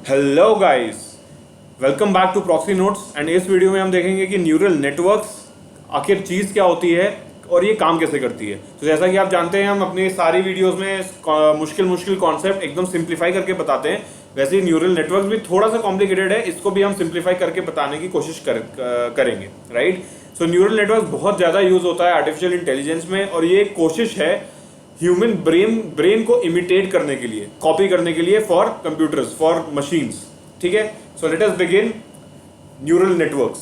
Hello guys, welcome back to proxy notes. And इस video में हम देखेंगे कि न्यूरल नेटवर्क्स आखिर चीज़ क्या होती है और ये काम कैसे करती है। तो जैसा कि आप जानते हैं, हम अपनी सारी वीडियोस में मुश्किल मुश्किल कॉन्सेप्ट एकदम सिंप्लीफाई करके बताते हैं। वैसे ही न्यूरल नेटवर्क भी थोड़ा सा कॉम्प्लिकेटेड है, इसको भी हम सिंप्लीफाई करके बताने की कोशिश करेंगे, राइट। सो न्यूरल नेटवर्क बहुत ज़्यादा यूज होता है आर्टिफिशियल इंटेलिजेंस में, और ये एक कोशिश है ह्यूमन ब्रेन को इमिटेट करने के लिए, कॉपी करने के लिए फॉर कंप्यूटर्स, फॉर मशीन्स। ठीक है, so let us begin neural networks.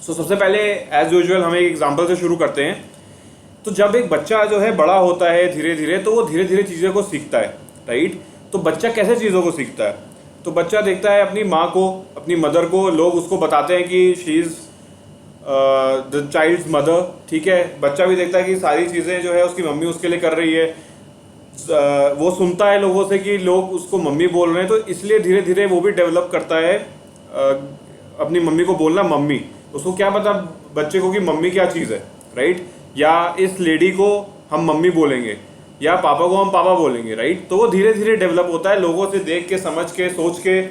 So सबसे पहले एज यूजुअल हम एक एग्जांपल से शुरू करते हैं। तो जब एक बच्चा जो है बड़ा होता है धीरे धीरे, तो वो धीरे धीरे चीज़ों को सीखता है, राइट। तो बच्चा कैसे चीज़ों को सीखता है? तो बच्चा देखता है अपनी माँ को, अपनी मदर को, लोग उसको बताते हैं कि she is the child's mother. ठीक है, बच्चा भी देखता है कि सारी चीज़ें जो है उसकी मम्मी उसके लिए कर रही है। वो सुनता है लोगों से कि लोग उसको मम्मी बोल रहे हैं, तो इसलिए धीरे धीरे वो भी डेवलप करता है अपनी मम्मी को बोलना मम्मी। उसको क्या पता बच्चे को कि मम्मी क्या चीज़ है, राइट। या इस लेडी को हम मम्मी बोलेंगे, या पापा को हम पापा बोलेंगे, राइट। तो वो धीरे धीरे डेवलप होता है, लोगों से देख के, समझ के, सोच के,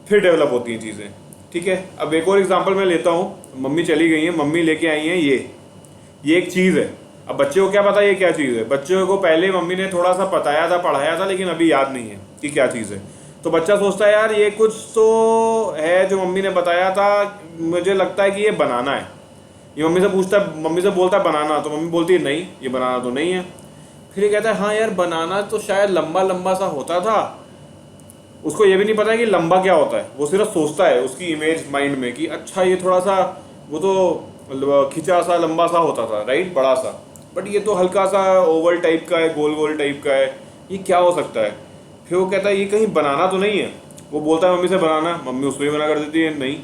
फिर डेवलप होती हैं चीज़ें। ठीक है, अब एक और एग्जांपल मैं लेता हूँ। मम्मी चली गई है, मम्मी लेके आई हैं ये एक चीज़ है। अब बच्चे को क्या पता ये क्या चीज़ है? बच्चे को पहले मम्मी ने थोड़ा सा बताया था, पढ़ाया था, लेकिन अभी याद नहीं है कि क्या चीज़ है। तो बच्चा सोचता है यार ये कुछ तो है जो मम्मी ने बताया था, मुझे लगता है कि ये बनाना है। ये मम्मी से पूछता है, मम्मी से बोलता है बनाना, तो मम्मी बोलती है नहीं, ये बनाना तो नहीं है। फिर ये कहता है हाँ यार, बनाना तो शायद लंबा लंबा सा होता था। उसको ये भी नहीं पता है कि लंबा क्या होता है, वो सिर्फ सोचता है उसकी इमेज माइंड में कि अच्छा ये थोड़ा सा, वो तो खिंचा सा लंबा सा होता था, राइट, बड़ा सा, बट ये तो हल्का सा ओवल टाइप का है, गोल गोल टाइप का है, ये क्या हो सकता है? फिर वो कहता है ये कहीं बनाना तो नहीं है। वो बोलता है मम्मी से बनाना, मम्मी उसको ही मना कर देती है, नहीं।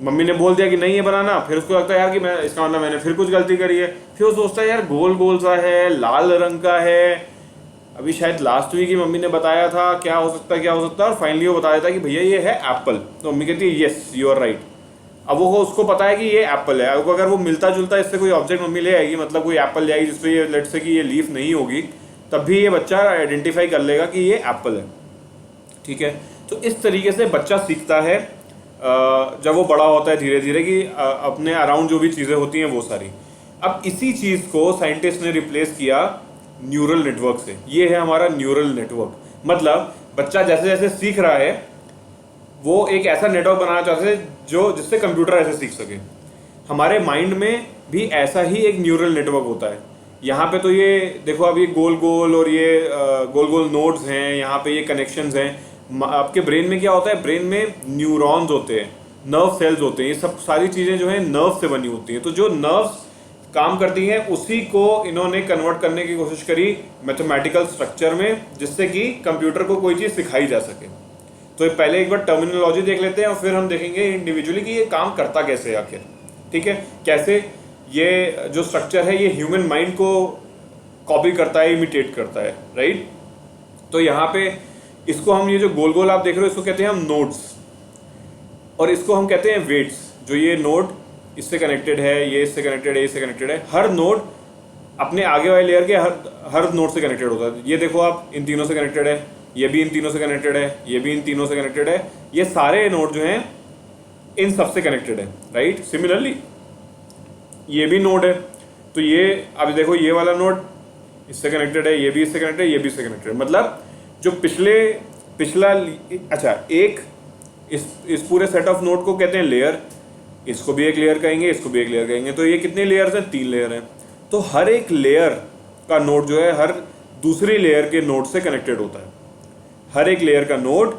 मम्मी ने बोल दिया कि नहीं है बनाना, फिर उसको लगता है यार कि मैं, इसका मतलब मैंने फिर कुछ गलती करी है। फिर वो सोचता है यार गोल गोल सा है, लाल रंग का है, अभी शायद लास्ट वीक ही मम्मी ने बताया था, क्या हो सकता है क्या हो सकता है, और फाइनली वो बता देता है कि भैया ये है एप्पल। तो मम्मी कहती है यस यू आर राइट। अब वो उसको पता है कि ये एप्पल है। अब अगर वो मिलता जुलता इससे कोई ऑब्जेक्ट मम्मी ले आएगी, मतलब कोई एप्पल ले आएगी जिसपे ये लेट से कि ये लीफ नहीं होगी, तब भी ये बच्चा आइडेंटिफाई कर लेगा कि ये एप्पल है। ठीक है, तो इस तरीके से बच्चा सीखता है जब वो बड़ा होता है धीरे धीरे, कि अपने अराउंड जो भी चीज़ें होती हैं वो सारी। अब इसी चीज़ को साइंटिस्ट ने रिप्लेस किया न्यूरल नेटवर्क से। ये है हमारा न्यूरल नेटवर्क। मतलब बच्चा जैसे जैसे सीख रहा है, वो एक ऐसा नेटवर्क बनाना चाहते हैं जो जिससे कंप्यूटर ऐसे सीख सके। हमारे माइंड में भी ऐसा ही एक न्यूरल नेटवर्क होता है। यहाँ पे तो ये देखो, अब ये गोल गोल और ये गोल गोल नोड्स हैं, यहाँ पे ये कनेक्शंस हैं। आपके ब्रेन में क्या होता है? ब्रेन में न्यूरॉन्स होते हैं, नर्व सेल्स होते हैं। ये सब सारी चीज़ें जो हैं नर्व से बनी होती हैं। तो जो नर्व्स काम करती हैं उसी को इन्होंने कन्वर्ट करने की कोशिश करी मैथमेटिकल स्ट्रक्चर में, जिससे कि कंप्यूटर को कोई चीज़ सिखाई जा सके। तो पहले एक बार टर्मिनोलॉजी देख लेते हैं और फिर हम देखेंगे इंडिविजुअली कि ये काम करता कैसे है आखिर। ठीक है, कैसे ये जो स्ट्रक्चर है ये ह्यूमन माइंड को कॉपी करता है, इमिटेट करता है, राइट। तो यहाँ पे इसको हम, ये जो गोल गोल आप देख रहे हो, इसको कहते हैं हम नोड्स, और इसको हम कहते हैं वेट्स। जो ये नोड इससे कनेक्टेड है, ये इससे कनेक्टेड है, इससे कनेक्टेड है। हर नोड अपने आगे वाले लेयर के हर नोड से कनेक्टेड होता है। ये देखो आप, इन तीनों से कनेक्टेड है, ये भी इन तीनों से कनेक्टेड है, ये भी इन तीनों से कनेक्टेड है। ये सारे नोड जो हैं इन सब से कनेक्टेड है, राइट। सिमिलरली ये भी नोड है, तो ये अब देखो, ये वाला नोड इससे कनेक्टेड है, ये भी इससे कनेक्टेड है, ये भी इससे कनेक्टेड है। मतलब जो पिछला, अच्छा, एक इस पूरे सेट ऑफ नोड को कहते हैं लेयर। इसको भी एक लेयर कहेंगे, इसको भी एक लेयर कहेंगे। तो ये कितने लेयर्स हैं? 3 लेयर हैं। तो हर एक लेयर का नोड जो है हर दूसरी लेयर के नोड से कनेक्टेड होता है। हर एक लेयर का नोड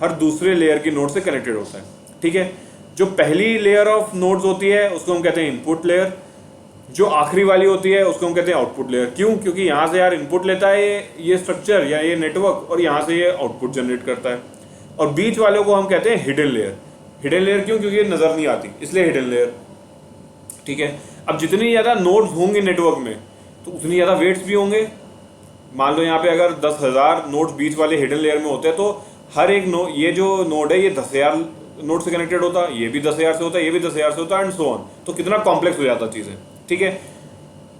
हर दूसरे लेयर की नोड से कनेक्टेड होता है। ठीक है, जो पहली लेयर ऑफ नोड्स होती है उसको हम कहते हैं इनपुट लेयर। जो आखिरी वाली होती है उसको हम कहते हैं आउटपुट लेयर। क्यों? क्योंकि यहाँ से यार इनपुट लेता है ये स्ट्रक्चर या ये नेटवर्क, और यहाँ से ये आउटपुट जनरेट करता है। और बीच वालों को हम कहते हैं हिडन लेयर। हिडन लेयर क्यों? क्योंकि ये नज़र नहीं आती, इसलिए हिडन लेयर। ठीक है, अब जितनी ज़्यादा नोड्स होंगे नेटवर्क में, तो उतनी ज़्यादा वेट्स भी होंगे। मान लो यहाँ पे अगर 10,000 नोड्स बीच वाले हिडन लेयर में होते हैं, तो हर एक ये जो नोड है ये 10,000 नोड से कनेक्टेड होता, ये भी 10,000 से होता, ये भी 10,000 से होता, एंड सो ऑन। तो कितना कॉम्प्लेक्स हो जाता चीज़ें। ठीक है,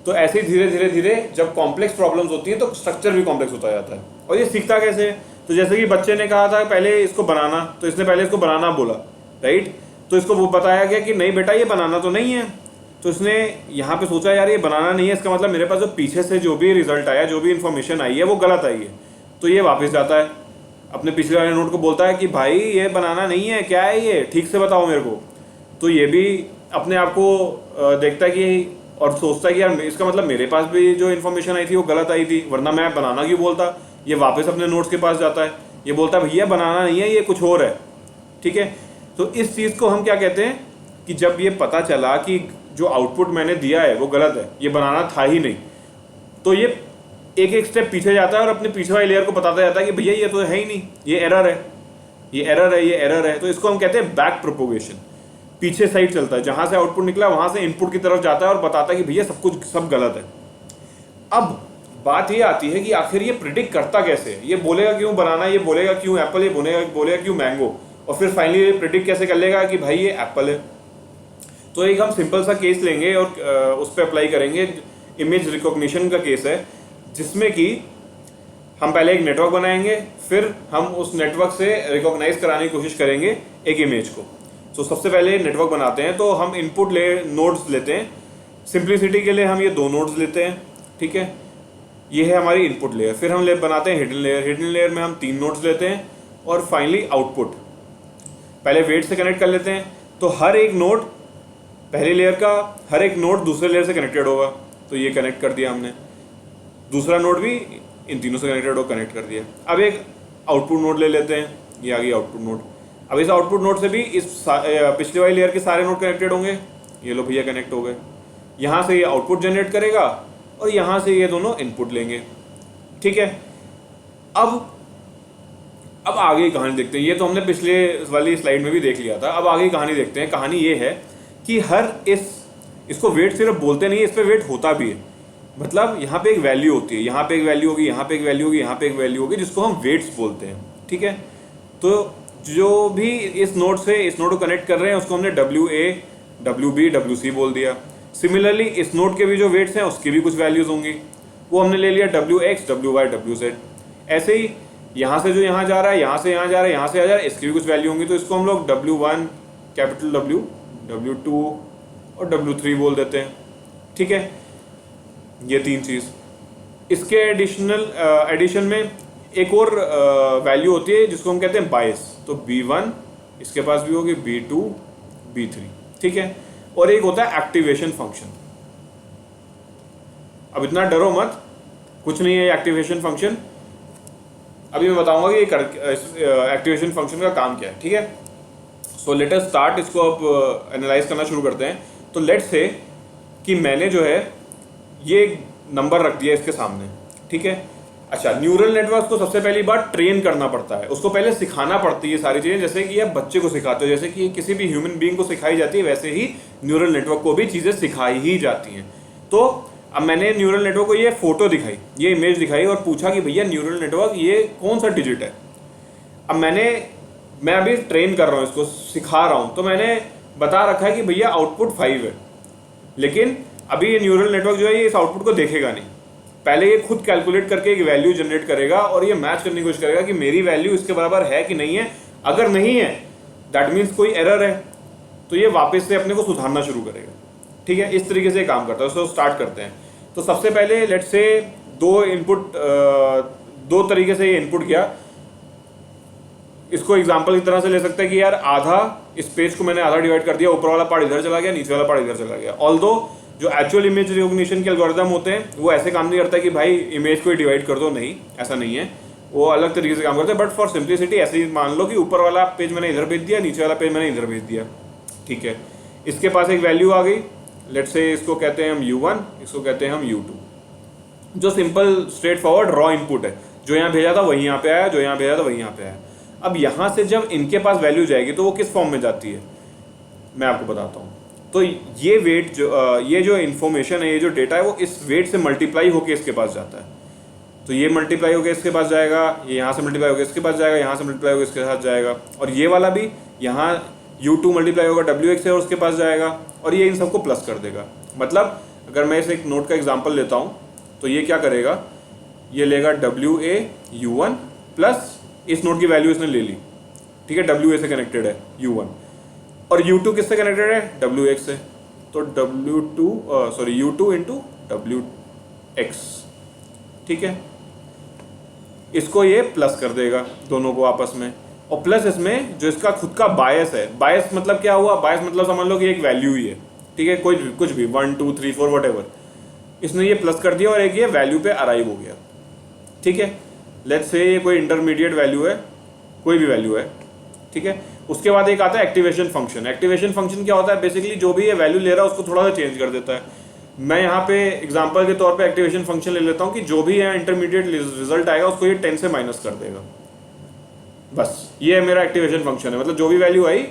तो ऐसे ही धीरे धीरे धीरे जब कॉम्प्लेक्स प्रॉब्लम्स होती हैं तो स्ट्रक्चर भी कॉम्प्लेक्स होता जाता है। और ये सीखता कैसे है? तो जैसे कि बच्चे ने कहा था पहले इसको बनाना, तो इसने पहले इसको बनाना बोला, राइट। तो इसको वो बताया गया कि नहीं बेटा ये बनाना तो नहीं है, तो इसने यहाँ पे सोचा यार ये बनाना नहीं है, इसका मतलब मेरे पास जो पीछे से जो भी रिजल्ट आया, जो भी इन्फॉर्मेशन आई है वो गलत आई है। तो ये वापस जाता है अपने पिछले वाले नोट को, बोलता है कि भाई ये बनाना नहीं है, क्या है ये, ठीक से बताओ मेरे को। तो ये भी अपने आप को देखता है कि और सोचता है कि यार इसका मतलब मेरे पास भी जो इन्फॉर्मेशन आई थी वो गलत आई थी, वरना मैं बनाना क्यों बोलता। ये वापस अपने नोट्स के पास जाता है, ये बोलता है भैया बनाना नहीं है, ये कुछ और है, ठीक है। तो इस चीज़ को हम क्या कहते हैं कि जब ये पता चला कि जो आउटपुट मैंने दिया है वो गलत है, ये बनाना था ही नहीं, तो ये एक एक स्टेप पीछे जाता है और अपने पीछे वाले लेयर को बताता जाता है कि भैया ये तो है ही नहीं, ये एरर है, ये एरर है, ये एरर है। तो इसको हम कहते हैं बैक प्रोपोगेशन। पीछे साइड चलता है, जहां से आउटपुट निकला वहां से इनपुट की तरफ जाता है और बताता है कि भैया सब गलत है। अब बात ये आती है कि आखिर ये प्रिडिक्ट करता कैसे है, ये बोलेगा क्यों बनाना, ये बोलेगा क्यों एप्पल, ये बोलेगा क्यों मैंगो, और फिर फाइनली ये प्रिडिक्ट कैसे कर लेगा कि भाई ये एप्पल है। तो एक हम सिंपल सा केस लेंगे और उस पर अप्लाई करेंगे। इमेज रिकॉग्निशन का केस है, जिसमें कि हम पहले एक नेटवर्क बनाएंगे, फिर हम उस नेटवर्क से रिकॉग्नाइज कराने की कोशिश करेंगे एक इमेज को। तो सबसे पहले नेटवर्क बनाते हैं, तो हम इनपुट नोड्स लेते हैं। सिंप्लिसिटी के लिए हम ये 2 नोड्स लेते हैं, ठीक है। ये है हमारी इनपुट लेयर। फिर हम बनाते हैं हिडन लेयर। हिडन लेयर में हम 3 नोड्स लेते हैं और फाइनली आउटपुट पहले वेट से कनेक्ट कर लेते हैं। तो हर एक नोड पहली लेयर का, हर एक नोड दूसरे लेयर से कनेक्टेड होगा, तो ये कनेक्ट कर दिया हमने। दूसरा नोड भी इन तीनों से कनेक्टेड हो, कनेक्ट कर दिया। अब एक आउटपुट नोड ले लेते हैं, ये आ गई आउटपुट नोड। अब इस आउटपुट नोड से भी इस पिछले वाली लेयर के सारे नोड कनेक्टेड होंगे, ये लो भैया कनेक्ट हो गए। यहाँ से ये आउटपुट जनरेट करेगा और यहाँ से ये दोनों इनपुट लेंगे, ठीक है। अब आगे की कहानी देखते हैं। ये तो हमने पिछले वाली स्लाइड में भी देख लिया था। अब आगे की कहानी देखते हैं। कहानी ये है कि इसको वेट सिर्फ बोलते नहीं, इस पर वेट होता भी है। मतलब यहाँ पे एक वैल्यू होती है, यहाँ पे एक वैल्यू होगी, यहाँ पे एक वैल्यू होगी, यहाँ पे एक वैल्यू होगी, जिसको हम वेट्स बोलते हैं, ठीक है। तो जो भी इस नोड से इस नोड को कनेक्ट कर रहे हैं उसको हमने WA, WB, WC बोल दिया। सिमिलरली इस नोड के भी जो वेट्स हैं उसकी भी कुछ वैल्यूज होंगी, वो हमने ले लिया WX, WY, WZ। ऐसे ही यहाँ से जो यहाँ जा रहा है, यहाँ से यहाँ जा रहा है, यहाँ से यहाँ जा रहा है, इसकी भी कुछ वैल्यू होंगी, तो इसको हम लोग W1, कैपिटल W, W2 और W3 बोल देते हैं, ठीक है। ये 3 चीज़। इसके एडिशन में एक और वैल्यू होती है जिसको हम कहते हैं बायस। तो B1 इसके पास भी होगी, B2, B3, ठीक है। और एक होता है एक्टिवेशन फंक्शन। अब इतना डरो मत, कुछ नहीं है एक्टिवेशन फंक्शन। अभी मैं बताऊंगा कि एक्टिवेशन फंक्शन का काम क्या है, ठीक है। सो लेट अस स्टार्ट, इसको अब एनालाइज करना शुरू करते हैं। तो लेट्स से कि मैंने जो है ये नंबर रख दिया इसके सामने, ठीक है। अच्छा, न्यूरल नेटवर्क को सबसे पहली बार ट्रेन करना पड़ता है, उसको पहले सिखाना पड़ती है सारी चीज़ें, जैसे कि आप बच्चे को सिखाते हो, जैसे कि किसी भी ह्यूमन बीइंग को सिखाई जाती है, वैसे ही न्यूरल नेटवर्क को भी चीज़ें सिखाई ही जाती हैं। तो अब मैंने न्यूरल नेटवर्क को ये फोटो दिखाई, ये इमेज दिखाई और पूछा कि भैया न्यूरल नेटवर्क ये कौन सा डिजिट है। अब मैं अभी ट्रेन कर रहा हूँ, इसको सिखा रहा हूँ, तो मैंने बता रखा है कि भैया आउटपुट 5 है, लेकिन अभी ये न्यूरल नेटवर्क जो है ये इस आउटपुट को देखेगा नहीं। पहले ये खुद कैलकुलेट करके एक वैल्यू जनरेट करेगा और ये मैच करने की कोशिश करेगा कि मेरी वैल्यू इसके बराबर है कि नहीं है। अगर नहीं है दैट मीन्स कोई एरर है, तो ये वापस से अपने को सुधारना शुरू करेगा, ठीक है। इस तरीके से काम करता है। उसको स्टार्ट करते हैं। तो सबसे पहले लेट्स से दो तरीके से ये इनपुट किया। इसको एग्जाम्पल की तरह से ले सकते हैं कि यार आधा इस पेज को मैंने आधा डिवाइड कर दिया, ऊपर वाला पार्ट इधर चला गया, नीचे वाला पार्ट इधर चला गया। ऑल्दो जो एक्चुअल इमेज रिकॉग्निशन के एल्गोरिथम होते हैं वो ऐसे काम नहीं करता कि भाई इमेज को डिवाइड कर दो, नहीं, ऐसा नहीं है, वो अलग तरीके से काम करते हैं। बट फॉर सिंप्लिसिटी ऐसे ही मान लो कि ऊपर वाला पेज मैंने इधर भेज दिया, नीचे वाला पेज मैंने इधर भेज दिया, ठीक है। इसके पास एक वैल्यू आ गई, लेट्स से इसको कहते हैं हम U1, इसको कहते हैं हम U2, जो simple straight forward raw input है। जो यहाँ भेजा था वही यहाँ पे आया, जो यहाँ भेजा था वही यहाँ पे आया। अब यहाँ से जब इनके पास वैल्यू जाएगी तो वो किस फॉर्म में जाती है मैं आपको बताता हूँ। तो ये वेट ये जो इन्फॉर्मेशन है, ये जो डेटा है, वो इस वेट से मल्टीप्लाई होकर इसके पास जाता है। तो ये मल्टीप्लाई होकर इसके पास जाएगा, ये यहाँ से मल्टीप्लाई होकर इसके पास जाएगा, यहाँ से मल्टीप्लाई होकर इसके साथ जाएगा, और ये वाला भी यहाँ U2 मल्टीप्लाई होगा WX से और उसके पास जाएगा, और ये इन सबको प्लस कर देगा। मतलब अगर मैं इसे एक नोट का एग्जांपल लेता हूँ तो ये क्या करेगा, ये लेगा WA U1 प्लस इस नोड की वैल्यू इसने ले ली, ठीक है, डब्ल्यू ए से कनेक्टेड है U1, और U2 किससे कनेक्टेड है, डब्ल्यू एक्स से, तो U2 इंटू डब्ल्यू एक्स, ठीक है, इसको ये प्लस कर देगा दोनों को आपस में, और प्लस इसमें जो इसका खुद का बायस है, बायस मतलब क्या हुआ, बायस मतलब समझ लो कि एक वैल्यू ही है, ठीक है, कोई कुछ भी 1 2 3 4 वट, इसने ये प्लस कर दिया और एक ये वैल्यू पे अराइव हो गया, ठीक है। लेट्स से ये कोई इंटरमीडिएट वैल्यू है, कोई भी वैल्यू है, ठीक है। उसके बाद एक आता है एक्टिवेशन फंक्शन। एक्टिवेशन फंक्शन क्या होता है, बेसिकली जो भी ये वैल्यू ले रहा है उसको थोड़ा सा चेंज कर देता है। मैं यहाँ पे एग्जांपल के तौर पे एक्टिवेशन फंक्शन ले लेता हूँ कि जो भी है इंटरमीडिएट रिजल्ट आएगा उसको ये 10 से माइनस कर देगा, बस ये है मेरा एक्टिवेशन फंक्शन है। मतलब जो भी value I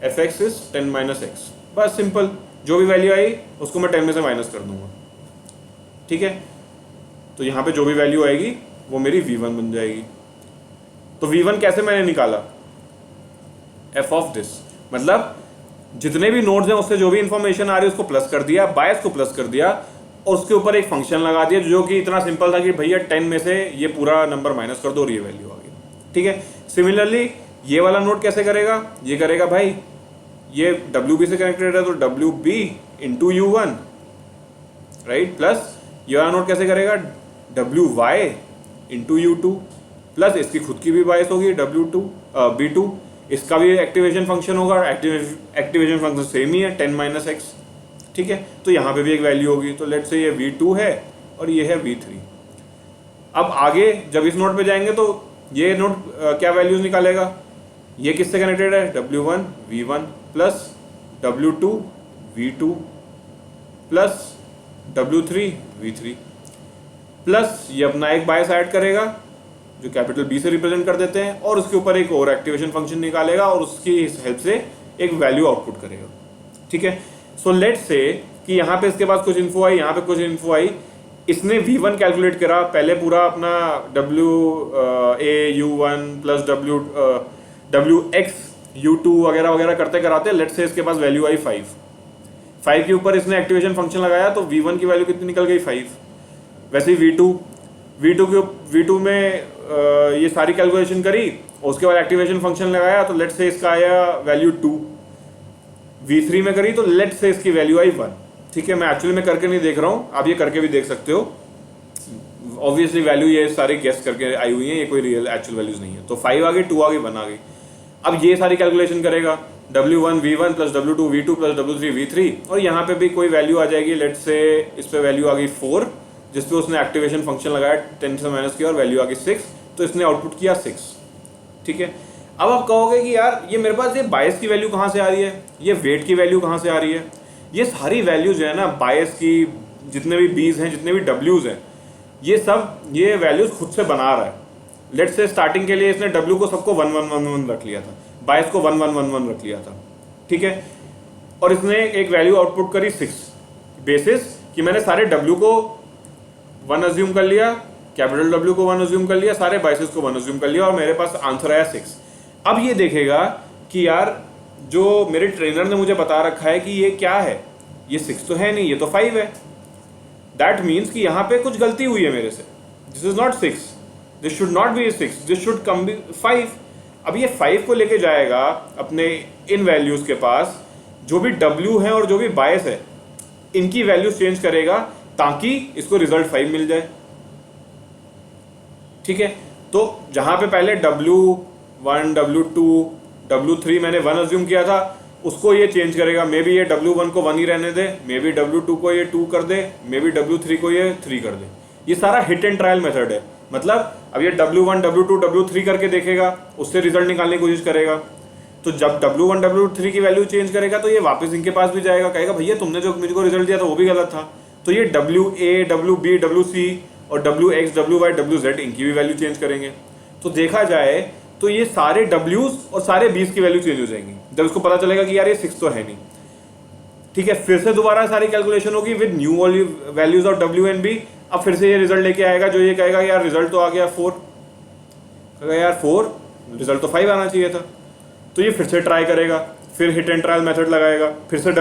F x is 10 minus x, बस सिंपल, जो भी वैल्यू आई उसको मैं 10 में से माइनस कर दूंगा, ठीक है। तो यहाँ पे जो भी वैल्यू आएगी वो मेरी v1 बन जाएगी। तो v1 कैसे मैंने निकाला, f ऑफ दिस, मतलब जितने भी नोड्स हैं उससे जो भी इंफॉर्मेशन आ रही है उसको प्लस कर दिया, बायस को प्लस कर दिया, और उसके ऊपर एक फंक्शन लगा दिया जो कि इतना सिंपल था कि भैया 10 में से ये पूरा नंबर माइनस कर दो और ये वैल्यू आ गई, ठीक है। सिमिलरली ये वाला नोड कैसे करेगा, ये करेगा भाई, ये WB से कनेक्टेड है तो WB into U1, right, plus ये वाला नोड कैसे करेगा, WY इंटू U2, प्लस इसकी खुद की भी बायस होगी B2, इसका भी एक्टिवेशन फंक्शन होगा, एक्टिवेशन फंक्शन सेम ही है 10 माइनस एक्स, ठीक है। तो यहाँ पे भी एक वैल्यू होगी, तो लेट्स से ये V2 है और ये है V3। अब आगे जब इस नोड पे जाएंगे तो ये नोड क्या वैल्यूज निकालेगा, ये किससे कनेक्टेड है, W1 V1 plus W2 V2 plus W3 V3, plus ये अपना एक बायस ऐड करेगा जो कैपिटल B से रिप्रेजेंट कर देते हैं, और उसके ऊपर एक और एक्टिवेशन फंक्शन निकालेगा और उसकी हेल्प से एक वैल्यू आउटपुट करेगा, ठीक है। सो लेट्स से कि यहाँ पे इसके पास कुछ इन्फो आई, यहाँ पे कुछ इन्फो आई, इसने V1 कैलकुलेट करा, पहले पूरा अपना WA U1 plus WX U2 वगैरह वगैरह करते कराते लेट्स से इसके पास वैल्यू आई 5 के ऊपर इसने एक्टिवेशन फंक्शन लगाया तो V1 की वैल्यू कितनी निकल गई 5। वैसे ही V2 में ये सारी कैलकुलेशन करी, उसके बाद एक्टिवेशन फंक्शन लगाया तो लेट्स से इसका आया वैल्यू 2। V3 में करी तो लेट्स से इसकी वैल्यू आई 1, ठीक है। मैं एक्चुअली में करके नहीं देख रहा हूँ, आप ये करके भी देख सकते हो। ऑब्वियसली वैल्यू ये सारे गेस करके आई हुई है, ये कोई रियल एक्चुअल वैल्यूज नहीं है। तो 5 आ गई, 2 आ गई, 1 आ गई। अब ये सारी कैलकुलेशन करेगा W1 V1 plus W2 V2 plus W3 V3, और यहाँ पे भी कोई वैल्यू आ जाएगी, लेट्स से इस पे वैल्यू आ गई 4, जिसपे उसने एक्टिवेशन फंक्शन लगाया 10 से माइनस किया और वैल्यू आ गई 6, तो इसने आउटपुट किया 6, ठीक है। अब आप कहोगे कि यार ये मेरे पास ये बायस की वैल्यू कहाँ से आ रही है, ये वेट की वैल्यू कहाँ से आ रही है। ये सारी वैल्यू जो है ना बायस की, जितने भी बीज हैं, जितने भी डब्ल्यूज हैं, ये वैल्यूज खुद से बना रहा है। लेट्स से स्टार्टिंग के लिए इसने W को सबको 1 1 1 1 रख लिया था, बायस को 1 1 1 1 रख लिया था, ठीक है। और इसने एक वैल्यू आउटपुट करी 6, बेसिस कि मैंने सारे W को 1 अज्यूम कर लिया, कैपिटल W को 1 अज्यूम कर लिया, सारे बायसेस को 1 अज्यूम कर लिया, और मेरे पास आंसर आया 6। अब ये देखेगा कि यार जो मेरे ट्रेनर ने मुझे बता रखा है कि ये क्या है, ये 6 तो है नहीं, ये तो 5 है। दैट मीन्स कि यहाँ पे कुछ गलती हुई है मेरे से। This is not 6, this should not be 6, this should come be 5। अब ये 5 को लेके जाएगा अपने इन वैल्यूज के पास, जो भी W है और जो भी बायस है, इनकी वैल्यूज चेंज करेगा ताकि इसको रिजल्ट 5 मिल जाए, ठीक है। तो जहां पे पहले W1 W2 W3 मैंने 1 अज्यूम किया था, उसको ये चेंज करेगा। मे बी ये W1 को 1 ही रहने दे, मे बी W2 को ये 2 कर दे, मे बी W3 को ये 3 कर दे। ये सारा हिट एंड ट्रायल मेथड है। मतलब अब ये W1 W2 W3 करके देखेगा, उससे रिजल्ट निकालने की कोशिश करेगा। तो जब W1 W3 की वैल्यू चेंज करेगा तो ये वापस इनके पास भी जाएगा, कहेगा भैया तुमने जो मुझको रिजल्ट दिया था वो भी गलत था। तो ये WA WB WC और WX WY WZ इनकी भी वैल्यू चेंज करेंगे। तो देखा जाए तो ये सारे W's और सारे B's की वैल्यू चेंज हो जाएंगी जब इसको पता चलेगा कि यार ये 6 तो है नहीं, ठीक है। फिर से दोबारा सारी कैलकुलेशन होगी with new values of W and B। अब फिर से ये रिजल्ट लेके आएगा जो ये कहेगा यार रिजल्ट तो आ गया 4, कहेगा यार 4, रिजल्ट तो 5 आना चाहिए था। तो ये फिर से ट्राई करेगा, फिर हिट एंड ट्रायल मेथड लगाएगा, फिर से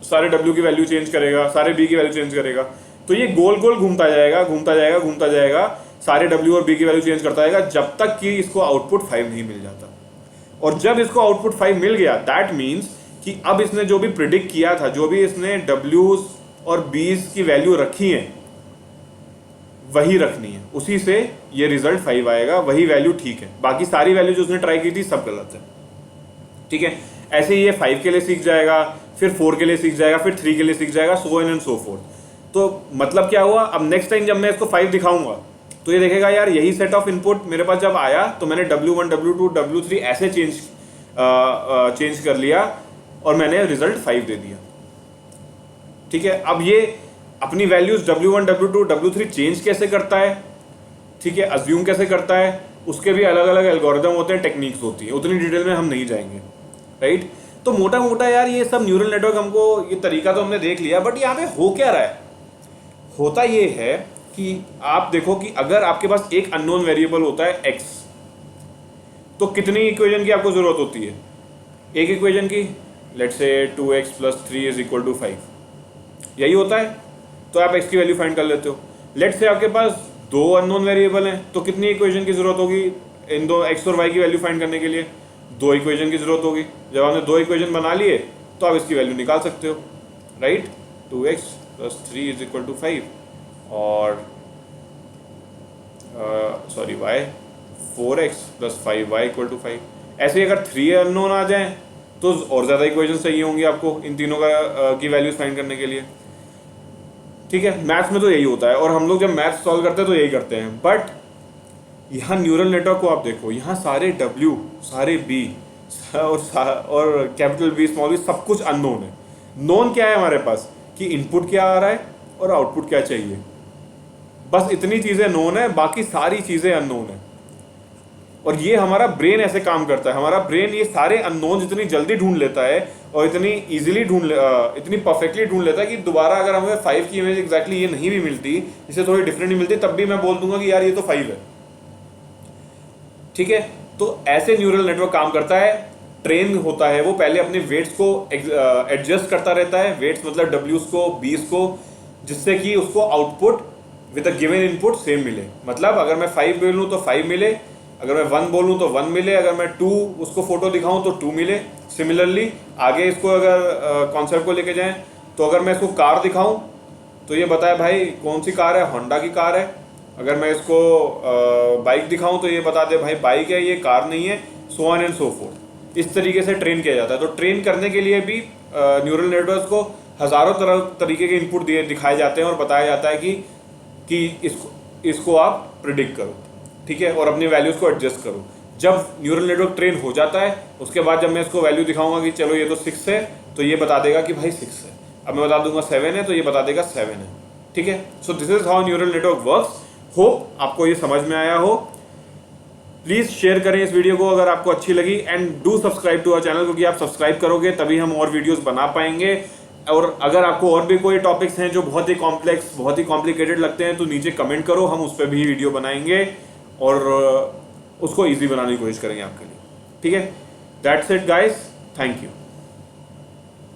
सारे W की वैल्यू चेंज करेगा, सारे B की वैल्यू चेंज करेगा। तो ये गोल गोल घूमता जाएगा, घूमता जाएगा, घूमता जाएगा, सारे W और B की वैल्यू चेंज करता रहेगा जब तक कि इसको आउटपुट 5 नहीं मिल जाता। और जब इसको आउटपुट 5 मिल गया, दैट मीन्स कि अब इसने जो भी प्रिडिक्ट किया था, जो भी इसने W's और B's की वैल्यू रखी है वही रखनी है, उसी से ये रिजल्ट 5 आएगा, वही वैल्यू ठीक है। बाकी सारी वैल्यू जो उसने ट्राई की थी सब गलत है, ठीक है। ऐसे ही ये 5 के लिए सीख जाएगा, फिर 4 के लिए सीख जाएगा, फिर 3 के लिए सीख जाएगा, so on and so fourth. तो मतलब क्या हुआ, अब नेक्स्ट टाइम जब मैं इसको 5 दिखाऊंगा तो ये देखेगा यार यही सेट ऑफ इनपुट मेरे पास जब आया तो मैंने W1 W2 W3 ऐसे चेंज कर लिया और मैंने रिजल्ट 5 दे दिया, ठीक है। अब ये अपनी values W1 W2 W3 change कैसे करता है, ठीक है, अज्यूम कैसे करता है, उसके भी अलग अलग एल्गोरिदम होते हैं, टेक्निक्स होती है, उतनी डिटेल में हम नहीं जाएंगे, राइट। तो मोटा मोटा यार ये सब न्यूरल नेटवर्क, हमको ये तरीका तो हमने देख लिया, बट यहाँ पे हो क्या रहा है, होता ये है कि आप देखो कि अगर आपके पास एक अननोन वेरिएबल होता है x, तो कितनी इक्वेशन की आपको जरूरत होती है, एक इक्वेशन की, लेट्स से 2x + 3 = 5, यही होता है। तो आप x की वैल्यू फाइंड कर लेते हो। लेट्स से आपके पास 2 अननोन वेरिएबल हैं, तो कितनी इक्वेशन की जरूरत होगी इन दो x और y की वैल्यू फाइंड करने के लिए, 2 इक्वेशन की जरूरत होगी। जब आपने 2 इक्वेशन बना लिए तो आप इसकी वैल्यू निकाल सकते हो, राइट। 2x + 3 = 5 और सॉरी y 4x + 5y = 5। ऐसे अगर 3 अननोन आ जाएं तो और ज़्यादा इक्वेशन चाहिए होंगी आपको इन तीनों का की वैल्यूज फाइंड करने के लिए, ठीक है। मैथ्स में तो यही होता है और हम लोग जब मैथ्स सॉल्व करते हैं तो यही करते हैं। बट यहाँ न्यूरल नेटवर्क को आप देखो, यहाँ सारे W, सारे B और कैपिटल B स्मॉल b सब कुछ अननोन है। नोन क्या है हमारे पास कि इनपुट क्या आ रहा है और आउटपुट क्या चाहिए, बस इतनी चीज़ें नोन है, बाकी सारी चीज़ें अननोन है। और ये हमारा ब्रेन ऐसे काम करता है, हमारा ब्रेन ये सारे अननोन इतनी जल्दी ढूंढ लेता है और इतनी इजीली इतनी परफेक्टली ढूंढ लेता है कि दोबारा अगर हमें 5 की इमेज एग्जैक्टली ये नहीं भी मिलती, इससे थोड़ी डिफरेंट नहीं मिलती, तब भी मैं बोल दूंगा कि यार ये तो 5 है, ठीक है। तो ऐसे न्यूरल नेटवर्क काम करता है। ट्रेन होता है वो पहले अपने वेट्स को एडजस्ट करता रहता है, वेट्स मतलब W's को B's को, जिससे कि उसको output with a given input same मिले। मतलब अगर मैं 5 बोलूँ तो 5 मिले, अगर मैं 1 बोलूँ तो 1 मिले, अगर मैं 2 उसको फोटो दिखाऊं तो 2 मिले। सिमिलरली आगे इसको अगर कॉन्सेप्ट को लेके जाएं तो अगर मैं इसको कार दिखाऊं तो ये बताए भाई कौन सी कार है, होंडा की कार है। अगर मैं इसको बाइक दिखाऊं तो ये बता दे भाई बाइक है, ये कार नहीं है, so on and so fourth. इस तरीके से ट्रेन किया जाता है। तो ट्रेन करने के लिए भी न्यूरल नेटवर्क को हज़ारों तरीके के इनपुट दिखाए जाते हैं और बताया जाता है कि इसको आप प्रिडिक्ट करो, ठीक है, और अपनी वैल्यूज़ को एडजस्ट करो। जब न्यूरल नेटवर्क ट्रेन हो जाता है उसके बाद जब मैं इसको वैल्यू दिखाऊंगा कि चलो ये तो 6 है, तो ये बता देगा कि भाई 6 है। अब मैं बता दूंगा 7 है तो ये बता देगा 7 है, ठीक है। So this is how neural network works. Hope आपको ये समझ में आया हो। प्लीज़ शेयर करें इस वीडियो को अगर आपको अच्छी लगी, and do subscribe to our channel, क्योंकि आप सब्सक्राइब करोगे तभी हम और वीडियोस बना पाएंगे। और अगर आपको और भी कोई टॉपिक्स हैं जो बहुत ही कॉम्प्लेक्स, बहुत ही कॉम्प्लिकेटेड लगते हैं तो नीचे कमेंट करो, हम उस पर भी वीडियो बनाएंगे और उसको ईजी बनाने की कोशिश करेंगे आपके लिए, ठीक है। That's it guys, thank you.